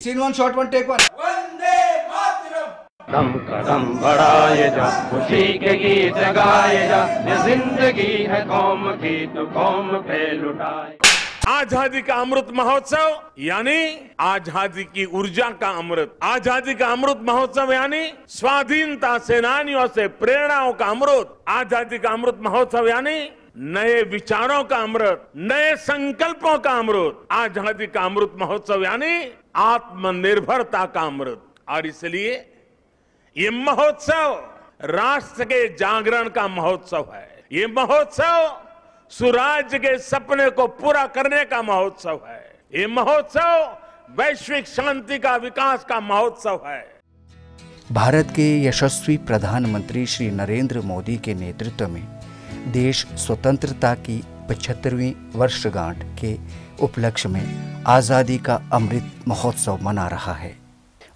Scene one, shot one, take one. Vande Mataram. कदम कदम बढ़ाए जा, खुशी के गीत गाए जा, ये जिंदगी है कौम की तो कौम पे लुटाए। आजादी का अमृत महोत्सव यानी आजादी की ऊर्जा का अमृत। आजादी का अमृत महोत्सव यानी स्वाधीनता सेनानियों से प्रेरणाओं का अमृत। आजादी का अमृत महोत्सव यानी नए विचारों का अमृत, नए संकल्पों का अमृत। आजादी का अमृत महोत्सव यानी आत्मनिर्भरता का अमृत। और इसलिए ये महोत्सव राष्ट्र के जागरण का महोत्सव है। ये महोत्सव सुराज्य के सपने को पूरा करने का महोत्सव है। ये महोत्सव वैश्विक शांति का विकास का महोत्सव है। भारत के यशस्वी प्रधानमंत्री श्री नरेंद्र मोदी के नेतृत्व में देश स्वतंत्रता की 75वीं वर्षगांठ के उपलक्ष्य में आज़ादी का अमृत महोत्सव मना रहा है।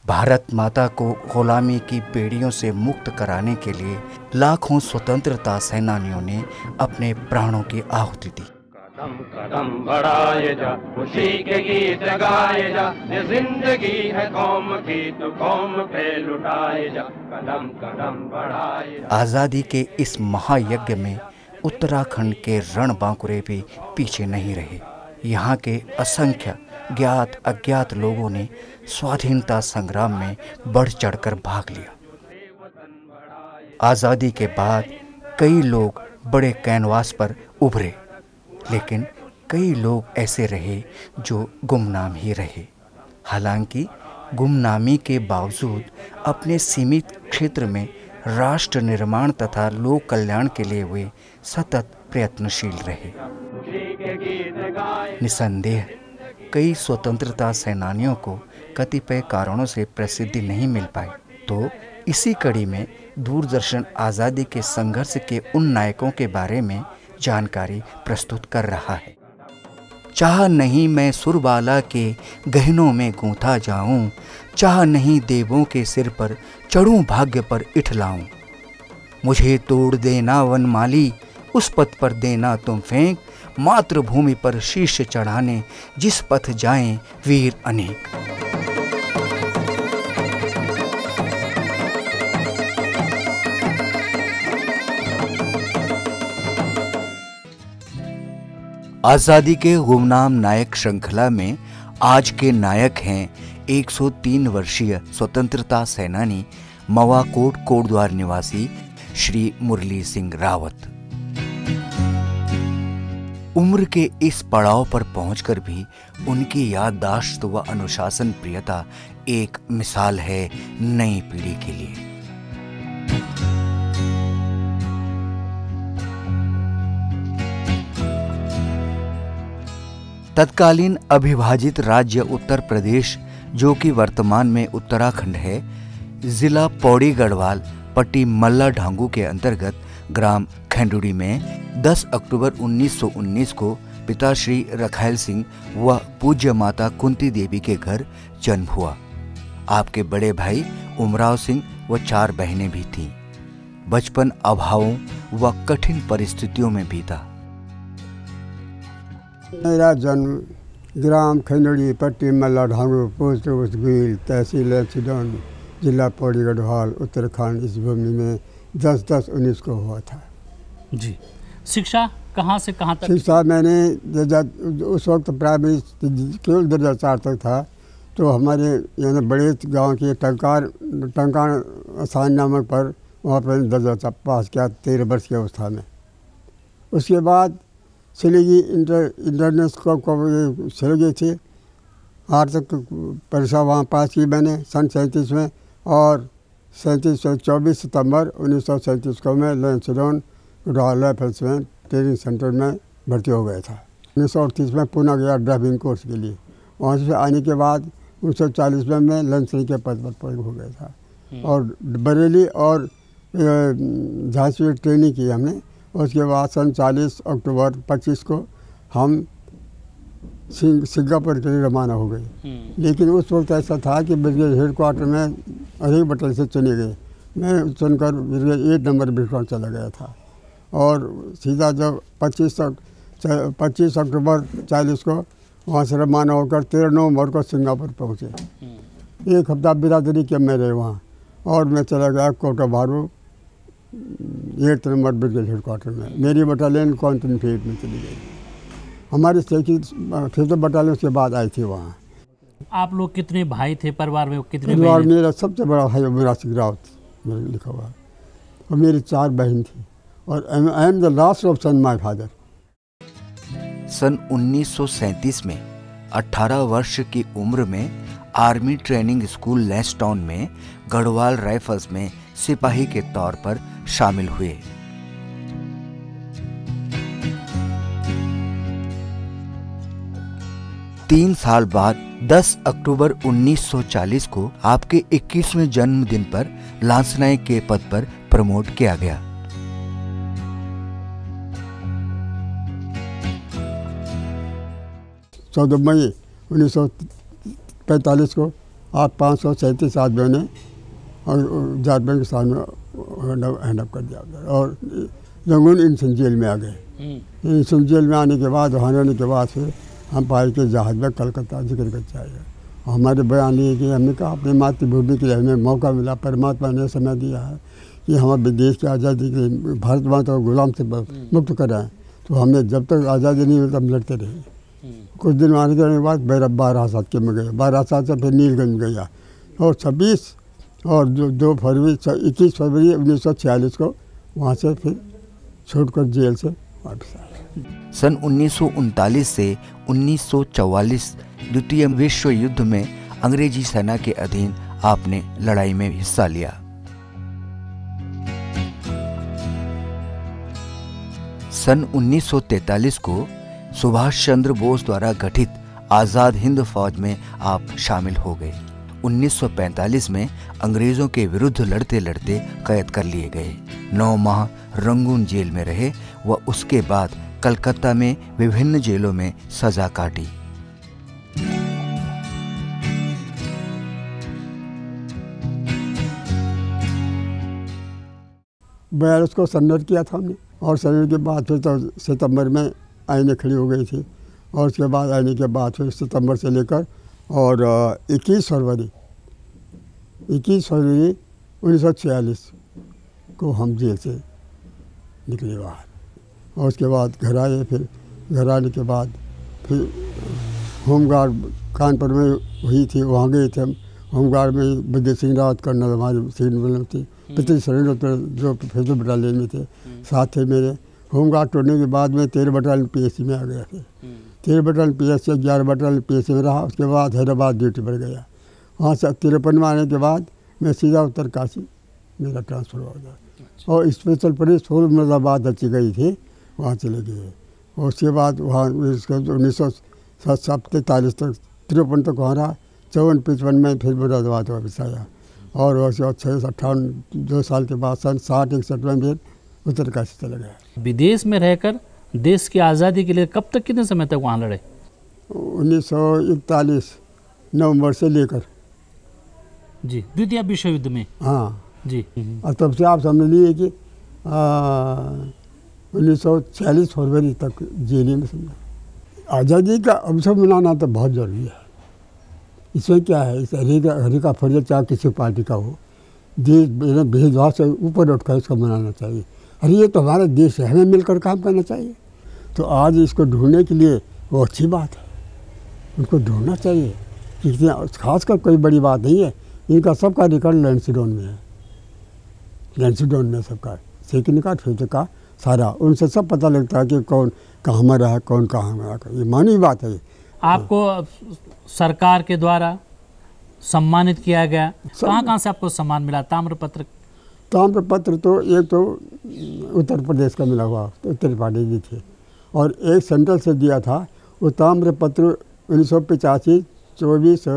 भारत माता को गुलामी की बेड़ियों से मुक्त कराने के लिए लाखों स्वतंत्रता सेनानियों ने अपने प्राणों की आहुति दी। कदम कदम बढ़ाए जा, खुशी के गीत गाए जा, ये जिंदगी है कौम की तो कौम पे लुटाए जा। कदम कदम बढ़ाए जा। आज़ादी के इस महायज्ञ में उत्तराखंड के रणबांकुरे भी पीछे नहीं रहे। यहाँ के असंख्य ज्ञात अज्ञात लोगों ने स्वाधीनता संग्राम में बढ़ चढ़कर भाग लिया। आज़ादी के बाद कई लोग बड़े कैनवास पर उभरे, लेकिन कई लोग ऐसे रहे जो गुमनाम ही रहे। हालांकि गुमनामी के बावजूद अपने सीमित क्षेत्र में राष्ट्र निर्माण तथा लोक कल्याण के लिए वे सतत प्रयत्नशील रहे। निसंदेह कई स्वतंत्रता सेनानियों को कतिपय कारणों से प्रसिद्धि नहीं मिल पाई, तो इसी कड़ी में दूरदर्शन आज़ादी के संघर्ष के उन नायकों के बारे में जानकारी प्रस्तुत कर रहा है। चाह नहीं मैं सुरबाला के गहनों में गूंथा जाऊं, चाह नहीं देवों के सिर पर चढ़ूं भाग्य पर इठलाऊं। मुझे तोड़ देना वनमाली, उस पथ पर देना तुम फेंक, मातृभूमि पर शीश चढ़ाने जिस पथ जाएं वीर अनेक। आज़ादी के गुमनाम नायक श्रृंखला में आज के नायक हैं 103 वर्षीय स्वतंत्रता सेनानी मवाकोट कोटद्वार निवासी श्री मुरली सिंह रावत। उम्र के इस पड़ाव पर पहुंचकर भी उनकी याददाश्त व अनुशासन प्रियता एक मिसाल है नई पीढ़ी के लिए। तत्कालीन अविभाजित राज्य उत्तर प्रदेश, जो कि वर्तमान में उत्तराखंड है, जिला पौड़ी गढ़वाल पट्टी मल्ला ढांगू के अंतर्गत ग्राम खेंडुड़ी में 10 अक्टूबर 1919 को पिता श्री रखैल सिंह व पूज्य माता कुंती देवी के घर जन्म हुआ। आपके बड़े भाई उमराव सिंह व 4 बहनें भी थीं। बचपन अभावों व कठिन परिस्थितियों में बीता। मेरा जन्म ग्राम खेंडुड़ी पट्टी मल्ला ढांगू पोस्ट उसगील तहसील सिडौन जिला पौड़ी गढ़वाल उत्तराखंड इस भूमि में 10/10/19 को हुआ था। जी। शिक्षा कहाँ से कहाँ तक? शिक्षा मैंने उस वक्त प्राइमरी केवल दर्जा 4 तक था, तो हमारे यहाँ बड़े गांव के टंकार आसान नामक पर वहाँ पर दर्जा पास किया 13 वर्ष की अवस्था में। उसके बाद सिलेगी इंटरनेशनल सिलेगी थी 8 तक परीक्षा वहाँ पास की मैंने सन 37 में, और 24 सितंबर 1937 को मैं लैंसडॉन राइफल्स में ट्रेनिंग सेंटर में भर्ती हो गया था। 1938 में पुणे गया ड्राइविंग कोर्स के लिए। वहाँ से आने के बाद 1940 में मैं लंसरी के पद पर प्रयोग हो गया था, और बरेली और झांसी में ट्रेनिंग की हमने। उसके बाद सन 40 अक्टूबर 25 को हम सिंगापुर के लिए रवाना हो गए। लेकिन उस वक्त ऐसा था कि ब्रिगेड हेडक्वार्टर में अनेक बटालियन से चुने गए। मैं चुनकर ब्रिगेड 8 नंबर ब्रिगेड चला गया था, और सीधा जब 25 अक्टूबर 40 को वहाँ से रवाना होकर 13 नवंबर को सिंगापुर पहुँचे। एक हफ्ता बिरादरी के मैं रहे वहाँ, और मैं चला गया कोटा बारू 8 नंबर ब्रिगेड हेडक्वार्टर में। मेरी बटालियन कॉन्टिन फील्ड में चली गई। हमारी 5th बटालियन उसके बाद आई थी वहाँ। आप लोग कितने भाई थे परिवार में, कितने परिवार? बहन? मेरा सबसे बड़ा भाई मेरा राउत मेरे लिखा हुआ है, और मेरी 4 बहन थी, और I am the last of son my father. सन 1937 में 18 वर्ष की उम्र में आर्मी ट्रेनिंग स्कूल लेस्टाउन में गढ़वाल राइफल्स में सिपाही के तौर पर शामिल हुए। तीन साल बाद 10 अक्टूबर 1940 को आपके 21वें जन्मदिन पर लांस नायक के पद पर प्रमोट किया गया। चौदह मई 1945 को आप 537 आदमियों ने और जारबैंक के सामने हैंडअप कर दिया, और रंगून इंसन जेल में आ गए। इंसन जेल में आने के बाद, वहाँ रहने के बाद फिर हम पाए के जहाज में कलकत्ता जिक्र कर चाहिए। हमारे बयान ये कि हमने कहा अपनी मातृभूमि के लिए हमें मौका मिला, परमात्मा ने समय दिया है कि हम अपने देश की आज़ादी के लिए भारत माता को गुलाम से मुक्त कराएं, तो हमें जब तक आज़ादी नहीं मिलती हम लड़ते रहे। कुछ दिन आने के बाद बारासात के में गए, बारासात से फिर नीलगंज गया, और 26 और 2 फरवरी 21 फरवरी 1946 को वहाँ से फिर छोड़कर जेल से वापस आया। सन 1939 से 1944 द्वितीय विश्व युद्ध में अंग्रेजी सेना के अधीन आपने लड़ाई में हिस्सा लिया। सन 1943 को सुभाष चंद्र बोस द्वारा गठित आजाद हिंद फौज में आप शामिल हो गए। 1945 में अंग्रेजों के विरुद्ध लड़ते लड़ते कैद कर लिए गए। 9 माह रंगून जेल में रहे व उसके बाद कलकत्ता में विभिन्न जेलों में सजा काटी। 42 को सरेंडर किया था हमने, और सरेंडर के बाद फिर तो सितंबर में आईने खड़ी हो गई थी, और उसके बाद आने के बाद फिर सितंबर से लेकर और 21 फरवरी 1946 को हम जेल से निकले बाहर, और उसके बाद घर आए। फिर घर आने के बाद फिर होमगार्ड कानपुर में हुई थी, वहाँ गए थे हम। होमगार्ड में विजय सिंह रावत कर्नल हमारे सीनियर थी, पिछले सरेंडर जो 5th बटालियन में थे, साथ थे मेरे। होमगार्ड तोड़ने के बाद में 13 बटालियन PSC में आ गया फिर 13 बटालियन PSC 11 बटालियन PSC में रहा। उसके बाद हैदराबाद ड्यूटी पर गया। वहाँ से 53 में आने के बाद मैं सीधा उत्तरकाशी मेरा ट्रांसफ़र हो गया, और स्पेशल पुलिस मुरादाबाद अच्छी गई थी, वहाँ चले गए। और उसके बाद वहाँ 1943 तक 53 तक वहाँ रहा। 54-55 में फिर मुरादाबाद वापस आया, और उसके बाद 58 2 साल के बाद सन 60-61 में फिर उत्तरकाशी चला गया। विदेश में रहकर देश की आज़ादी के लिए कब तक, कितने समय तक वहाँ लड़े? 1941 नवंबर से लेकर जी द्वितीय विश्व युद्ध में। हाँ जी। और तब से आप समझ लीजिए कि 1946 फरवरी तक जेल में समझा। आज़ादी का अवसर मनाना तो बहुत ज़रूरी है। इसमें क्या है, इस हरी का फर्ज चाहे किसी पार्टी का हो, देश भेदभाव से ऊपर उठकर इसको मनाना चाहिए। अरे ये तो हमारा देश है, हमें मिलकर काम करना चाहिए। तो आज इसको ढूंढने के लिए वो अच्छी बात है, उनको ढूंढना चाहिए। खासकर कोई बड़ी बात नहीं है। इनका सबका रिकॉर्ड लैंडसीडोन में है, लैंडसीडोन में सबका सेकंड का 5th का सारा, उनसे सब पता लगता है कि कौन कहाँ मरा है, कौन कहाँ मरा है। ये मानी बात है। आपको सरकार के द्वारा सम्मानित किया गया, कहाँ से आपको सम्मान मिला? ताम्रपत्र तो एक तो उत्तर प्रदेश का मिला हुआ, उत्तर प्रदेश जी थे, और एक सेंट्रल से दिया था। वो ताम्रपत्र 1985 24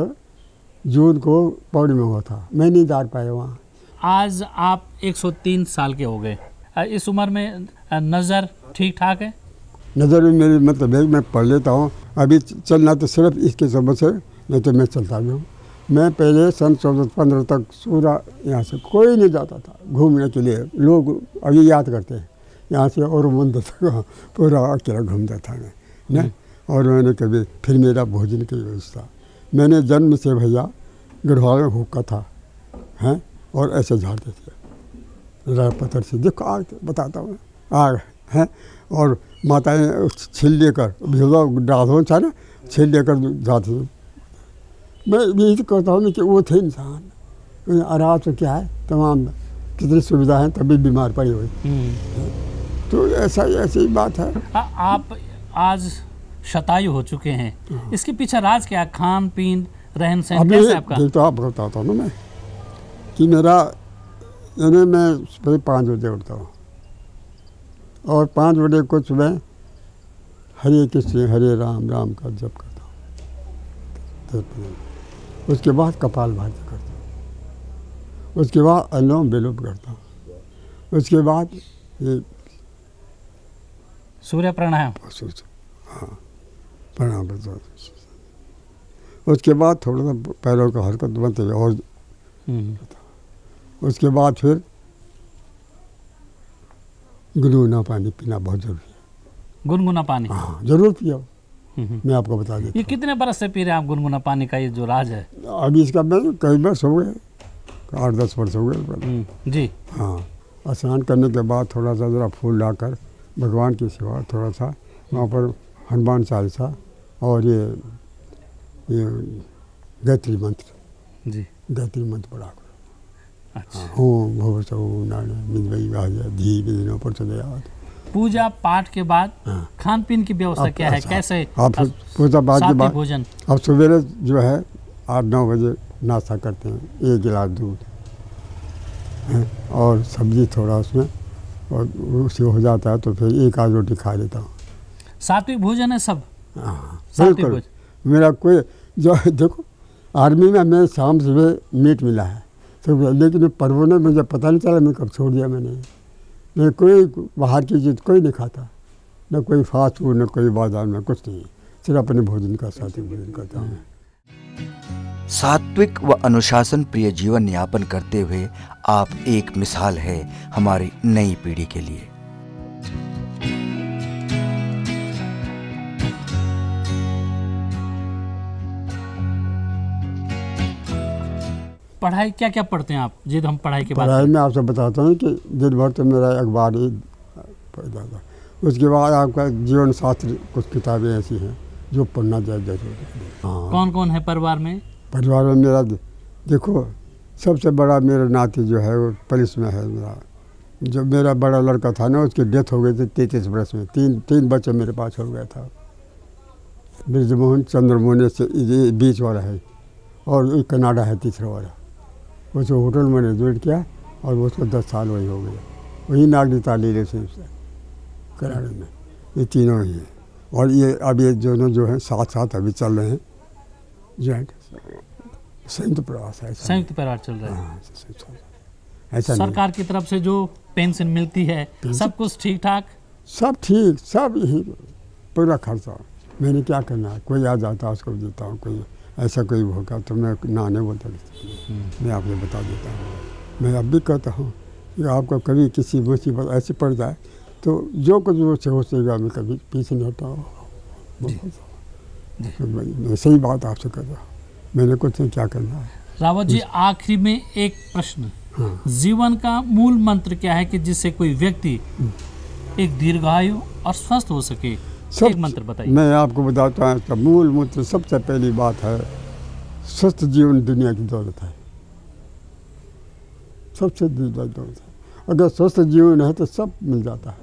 जून को पौड़ी में हुआ था। मैं नहीं जा पाया वहाँ। आज आप 103 साल के हो गए। इस उम्र में नज़र ठीक ठाक है? नज़र में मेरी मतलब है, मैं पढ़ लेता हूँ। अभी चलना तो सिर्फ इसके सबब से, नहीं तो मैं चलता भी हूँ। मैं पहले सन 1415 तक पूरा यहाँ से कोई नहीं जाता था घूमने के लिए। लोग अभी याद करते हैं यहाँ से और मंदिर तक पूरा अकेला घूमता था मैं। और मैंने कभी फिर मेरा भोजन की व्यवस्था, मैंने जन्म से भैया गढ़वाल में हुक्का था हैं, और ऐसे झाड़ते थे राय पत्थर से, देखो आग बताता हूँ आग हैं, और माताएं छील लेकर डाधों था ना, छील लेकर जाती थी। मैं यही तो कहता हूँ कि वो थे इंसान, आराम तो क्या है, तमाम कितनी सुविधा है तभी बीमार पड़ी हुई। तो ऐसी बात है। आप आज शतायु हो चुके हैं, इसके पीछे राज क्या, खान पीन रहन सहन कैसे आपका? तो आप बताता हूँ ना मैं कि मेरा यानी मैं सुबह 5 बजे उठता हूँ और 5 बजे को सुबह हरे कृष्ण हरे राम राम का जप करता हूँ। उसके बाद कपाल भाती करता हूँ, उसके बाद अनुलोम विलोम करता हूँ, उसके बाद ये सूर्य प्राणायाम, हाँ प्रणाम करता हूँ। उसके बाद थोड़ा सा पैरों का हरकत बनते हुए और उसके बाद फिर गुनगुना पानी पीना बहुत जरूरी है। गुनगुना पानी? हाँ जरूर पियो, मैं आपको बता देता ये कितने बरस से पी रहे हैं आप गुनगुना पानी का, ये जो राज है? अभी इसका मैं कई वर्ष हो गए, 8-10 वर्ष हो गए जी। हाँ, स्नान करने के बाद थोड़ा सा ज़रा फूल लाकर भगवान की सेवा, थोड़ा सा वहाँ पर हनुमान चालीसा और ये गायत्री मंत्र, जी गायत्री मंत्र पढ़ा कर। अच्छा। ओम भूर्भुवः धी विधिनो प्रचोदयात्। पूजा पाठ के बाद खान पीन की व्यवस्था क्या है, कैसे? आप पूजा पाठ के बाद भोजन अब सवेरे जो है 8-9 बजे नाश्ता करते हैं, 1 गिलास दूध और सब्जी थोड़ा उसमें, और उससे हो जाता है तो फिर 1 आध रोटी खा लेता हूँ। सात्विक भोजन है सब? हाँ सात्विक बिल्कुल। मेरा कोई जो देखो आर्मी में मैं शाम सुबह मीट मिला है तो, लेकिन पर्वों ने मुझे पता नहीं चला मैं कब छोड़ दिया। मैं कोई बाहर की चीज़ कोई नहीं खाता, न कोई फास्ट फूड, न कोई बाजार में कुछ नहीं, सिर्फ अपने भोजन का सात्विक भोजन करता हूँ। सात्विक व अनुशासन प्रिय जीवन यापन करते हुए आप एक मिसाल है हमारी नई पीढ़ी के लिए। पढ़ाई क्या क्या पढ़ते हैं आप? जी हम पढ़ाई के बाद पढ़ाई में आपसे बताता हूँ कि दिन भर तो मेरा अखबार ही पढ़ता था। उसके बाद आपका जीवन शास्त्र कुछ किताबें ऐसी हैं जो पढ़ना जरूरी है। हाँ। कौन कौन है परिवार में? परिवार में मेरा देखो सबसे बड़ा मेरा नाती जो है वो पुलिस में है। मेरा जो मेरा बड़ा लड़का था ना उसकी डेथ हो गई थी 33 वर्ष में। तीन बच्चे मेरे पास हो गया था। ब्रजमोहन चंद्रमोहन से ये बीच वाला है और एक कनाडा है तीसरा वाला। उसको होटल मैनेजमेंट किया और उसको 10 साल वही हो गए, वही नागरिकता ले से कनाडा में। ये तीनों ही हैं और ये अब ये दोनों जो हैं साथ अभी चल रहे हैं जॉइंट संयुक्त प्रवास है। संयुक्त परिवार चल रहा है। हाँ, ऐसा सरकार की तरफ से जो पेंशन मिलती है सब कुछ ठीक ठाक? सब ठीक, सब यही पूरा खर्चा मैंने क्या करना है। कोई आ जाता है उसको देता हूँ, कोई ऐसा कोई होगा तो मैं नाने बोलता मैं आपको बता देता हूँ। मैं अब भी कहता हूँ कि आपको कभी किसी मुसीबत ऐसी पड़ जाए तो जो कुछ मुझसे हो सकेगा मैं कभी पीछे नहीं हटा हूँ। मैं सही बात आपसे कर रहा हूँ, मैंने कुछ नहीं क्या करना है। रावत जी आखिरी में एक प्रश्न, हाँ। जीवन का मूल मंत्र क्या है कि जिससे कोई व्यक्ति एक दीर्घायु और स्वस्थ हो सके? एक मंत्र बताइए। मैं आपको बताता हूँ इसका मूल मंत्र सबसे पहली बात है स्वस्थ जीवन दुनिया की दौलत है, सबसे दौलत है। अगर स्वस्थ जीवन है तो सब मिल जाता है,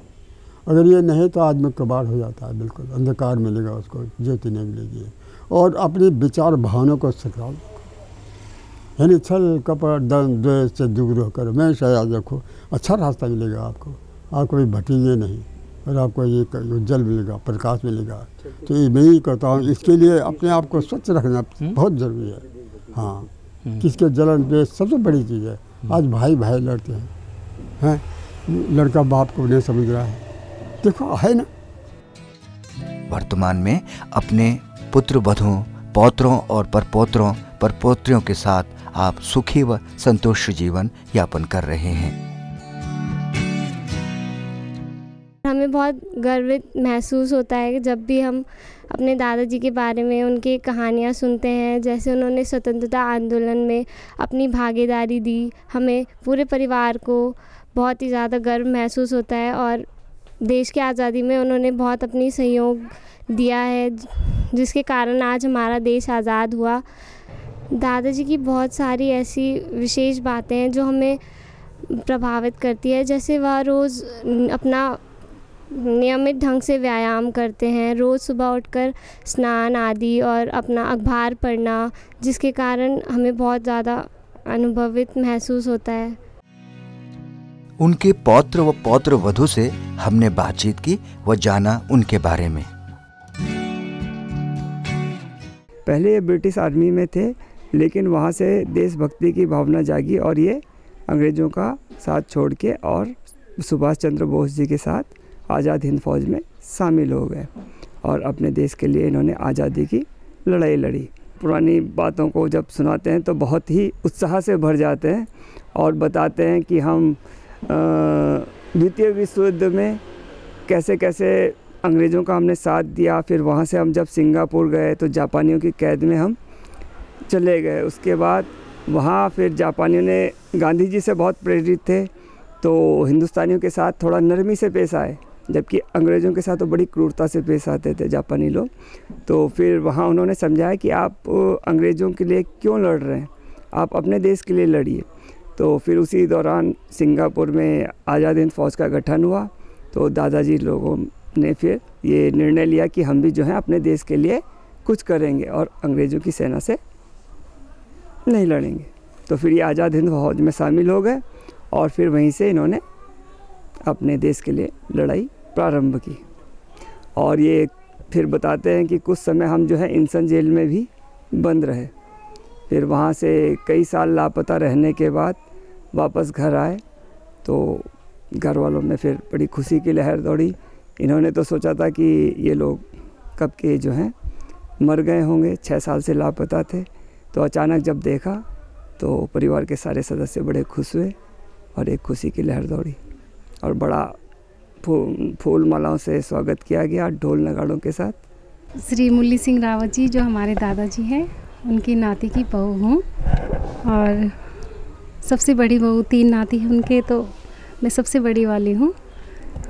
अगर ये नहीं तो आदमी कबाड़ हो जाता है, बिल्कुल अंधकार मिलेगा उसको, ज्योति नहीं मिलेगी। और अपनी विचार भावना को सकाल यानी छल कपट दंड द्वेष से दूर होकर मैं शायद रखो, अच्छा रास्ता मिलेगा आपको, आप कभी भटकेंगे नहीं और आपको ये उज्जवल मिलेगा, प्रकाश मिलेगा। तो ये मैं ही कहता हूँ, इसके लिए अपने आप को स्वच्छ रखना बहुत ज़रूरी है। हाँ, किसके जलन द्वेष सबसे बड़ी चीज़ है। आज भाई लड़ते हैं, लड़का बाप को नहीं समझ रहा है, देखो है ना। वर्तमान में अपने पुत्र वधुओं, पौत्रों और परपोत्रों परपोत्रियों के साथ आप सुखी व संतोष जीवन यापन कर रहे हैं। हमें हमें बहुत गर्वित महसूस होता है कि जब भी हम अपने दादाजी के बारे में उनकी कहानियाँ सुनते हैं, जैसे उन्होंने स्वतंत्रता आंदोलन में अपनी भागीदारी दी। हमें पूरे परिवार को बहुत ही ज़्यादा गर्व महसूस होता है और देश की आज़ादी में उन्होंने बहुत अपनी सहयोग दिया है, जिसके कारण आज हमारा देश आज़ाद हुआ। दादाजी की बहुत सारी ऐसी विशेष बातें हैं जो हमें प्रभावित करती है, जैसे वह रोज़ अपना नियमित ढंग से व्यायाम करते हैं, रोज़ सुबह उठकर स्नान आदि और अपना अखबार पढ़ना, जिसके कारण हमें बहुत ज़्यादा अनुभवित महसूस होता है। उनके पौत्र व पौत्र वधू से हमने बातचीत की व जाना उनके बारे में। पहले ये ब्रिटिश आर्मी में थे, लेकिन वहाँ से देशभक्ति की भावना जागी और ये अंग्रेज़ों का साथ छोड़ के और सुभाष चंद्र बोस जी के साथ आज़ाद हिंद फौज में शामिल हो गए और अपने देश के लिए इन्होंने आज़ादी की लड़ाई लड़ी। पुरानी बातों को जब सुनाते हैं तो बहुत ही उत्साह से भर जाते हैं और बताते हैं कि हम द्वितीय विश्व युद्ध में कैसे कैसे अंग्रेज़ों का हमने साथ दिया। फिर वहाँ से हम जब सिंगापुर गए तो जापानियों की कैद में हम चले गए। उसके बाद वहाँ फिर जापानियों ने गांधी जी से बहुत प्रेरित थे, तो हिंदुस्तानियों के साथ थोड़ा नरमी से पेश आए, जबकि अंग्रेज़ों के साथ तो बड़ी क्रूरता से पेश आते थे जापानी लोग। तो फिर वहाँ उन्होंने समझाया कि आप अंग्रेज़ों के लिए क्यों लड़ रहे हैं, आप अपने देश के लिए लड़िए। तो फिर उसी दौरान सिंगापुर में आज़ाद हिंद फौज का गठन हुआ। तो दादाजी लोगों ने फिर ये निर्णय लिया कि हम भी जो है अपने देश के लिए कुछ करेंगे और अंग्रेज़ों की सेना से नहीं लड़ेंगे। तो फिर ये आज़ाद हिंद फौज में शामिल हो गए और फिर वहीं से इन्होंने अपने देश के लिए लड़ाई प्रारंभ की। और ये फिर बताते हैं कि कुछ समय हम जो है इंसन जेल में भी बंद रहे। फिर वहाँ से कई साल लापता रहने के बाद वापस घर आए तो घर वालों में फिर बड़ी खुशी की लहर दौड़ी। इन्होंने तो सोचा था कि ये लोग कब के जो हैं मर गए होंगे, 6 साल से लापता थे। तो अचानक जब देखा तो परिवार के सारे सदस्य बड़े खुश हुए और एक खुशी की लहर दौड़ी और बड़ा फूल मालाओं से स्वागत किया गया, ढोल नगाड़ों के साथ। श्री मुरली सिंह रावत जी जो हमारे दादाजी हैं, उनकी नाती की बहू हूँ और सबसे बड़ी बहू, 3 नाती हैं उनके, तो मैं सबसे बड़ी वाली हूँ।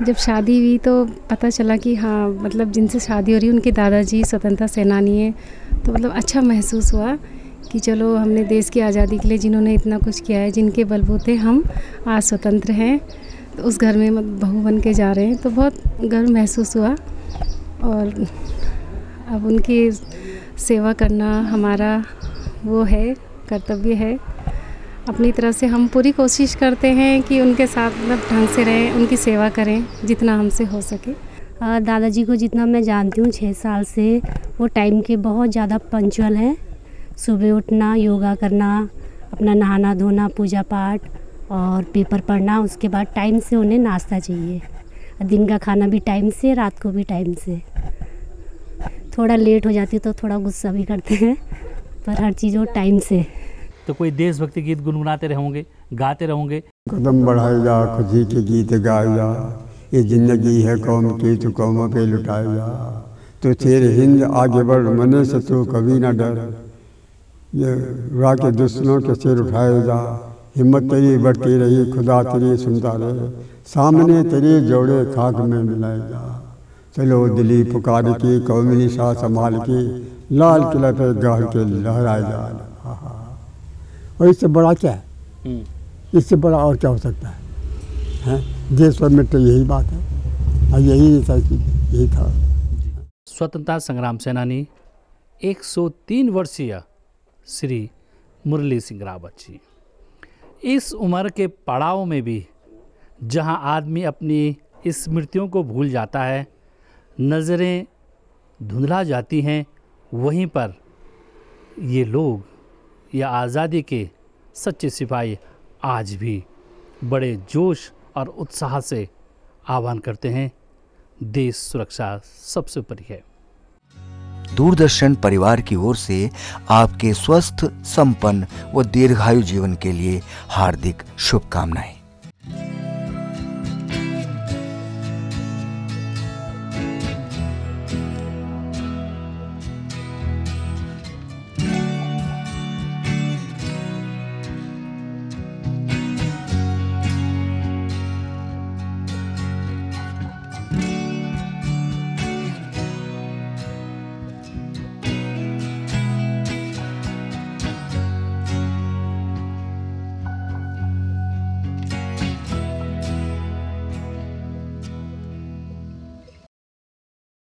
जब शादी हुई तो पता चला कि हाँ, मतलब जिनसे शादी हो रही है उनके दादाजी स्वतंत्रता सेनानी हैं, तो मतलब अच्छा महसूस हुआ कि चलो हमने देश की आज़ादी के लिए जिन्होंने इतना कुछ किया है, जिनके बलबूते हम आज स्वतंत्र हैं, तो उस घर में बहू बन के जा रहे हैं, तो बहुत गर्व महसूस हुआ। और अब उनकी सेवा करना हमारा वो है, कर्तव्य है। अपनी तरफ से हम पूरी कोशिश करते हैं कि उनके साथ मतलब ढंग से रहें, उनकी सेवा करें जितना हमसे हो सके। दादाजी को जितना मैं जानती हूँ 6 साल से, वो टाइम के बहुत ज़्यादा पंक्चुअल हैं। सुबह उठना, योगा करना, अपना नहाना धोना, पूजा पाठ और पेपर पढ़ना, उसके बाद टाइम से उन्हें नाश्ता चाहिए। दिन का खाना भी टाइम से, रात को भी टाइम से। थोड़ा लेट हो जाती है तो थोड़ा गुस्सा भी करते हैं, पर हर चीज़ वो टाइम से। तो कोई देशभक्ति गीत गुनगुनाते रहोगे, गाते रहोगे? कदम बढ़ाए जा, खुशी के गीत गाए जा, ये जिंदगी है कौम की तो कौमों पे लुटाए जा। तो तेरे हिंद आगे बढ़, मने से तू कभी ना डर, ये राह के दुश्मनों के सिर उठाए जा। हिम्मत तेरी बढ़ती रही, खुदा तेरी सुनता रहे, सामने तेरे जोड़े खाक में मिलाए जा। चलो दिली पुकार की, कौमी शाह संभाल की, लाल किला पे गाड़ के लहराए जा। और इससे बड़ा क्या है, इससे बड़ा और क्या हो सकता है? देश और में तो यही बात है और यही था। स्वतंत्रता संग्राम सेनानी 103 वर्षीय श्री मुरली सिंह रावत जी, इस उम्र के पड़ाव में भी जहां आदमी अपनी स्मृतियों को भूल जाता है, नज़रें धुंधला जाती हैं, वहीं पर ये लोग या आज़ादी के सच्चे सिपाही आज भी बड़े जोश और उत्साह से आह्वान करते हैं, देश सुरक्षा सबसे ऊपर है। दूरदर्शन परिवार की ओर से आपके स्वस्थ, संपन्न व दीर्घायु जीवन के लिए हार्दिक शुभकामनाएं।